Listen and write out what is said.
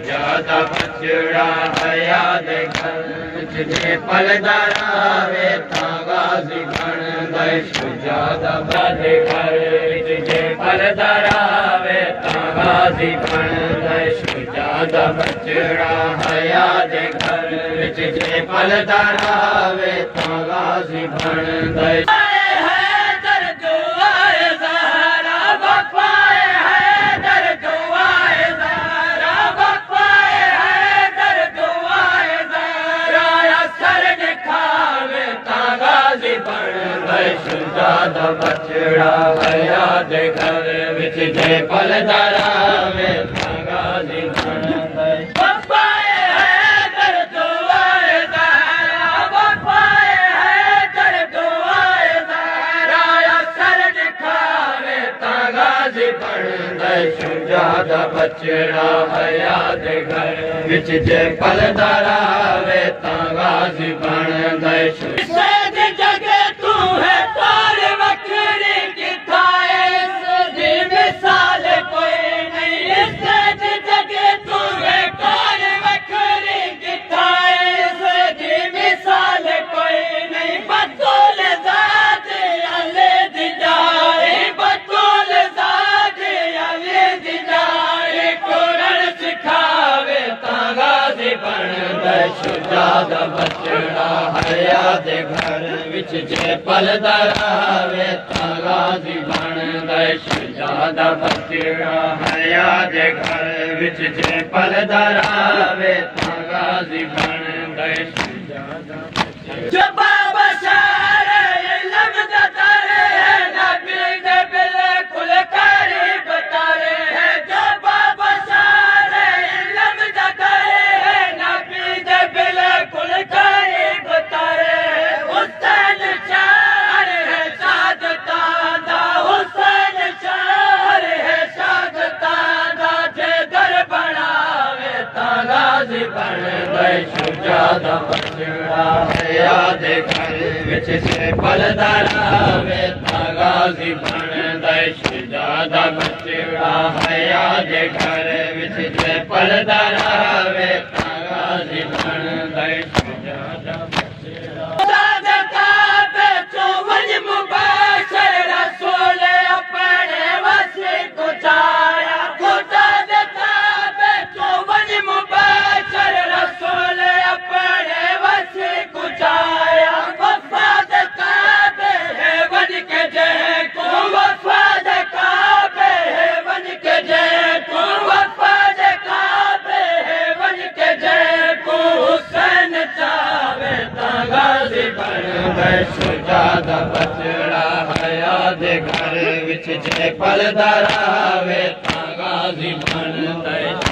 शुजादा बचड़ा हया दे घर जे पलदारा वे ता गाजी बन गए शुजादा बदे घर जे पलदारा वे ता गाजी बन गए शुजादा बचड़ा हया दे घर जे पलदारा वे ता गाजी बन गए शुजादा बचड़ा हया दे घर विच जे पलदारा वे ता गाजी बन गए बप्पाए है दर दुआए ज़हरा बप्पाए है दर दुआए ज़हरा असर दिखावे ता गाजी बन गए शुजादा बचड़ा हया दे घर विच जे पलदारा वे ता गाजी बन गए शुजादा बचड़ा हया दे घर विच जे पलदारा वे ता गाजी बन गए शुजादा बचड़ा हया दे घर विच जे पलदारा वे ता गाजी बन गए शुजादा बचड़ा शुजादा बचड़ा हया दे घर विच जे पलदारा वे ता गाजी बन गए शुजादा बचड़ा हया दे घर विच जे पलदारा वे ता गाजी बन गए शुजादा शुजादा बचड़ा हया दे घर विच जे पलदारा वे ता गाजी बन गए।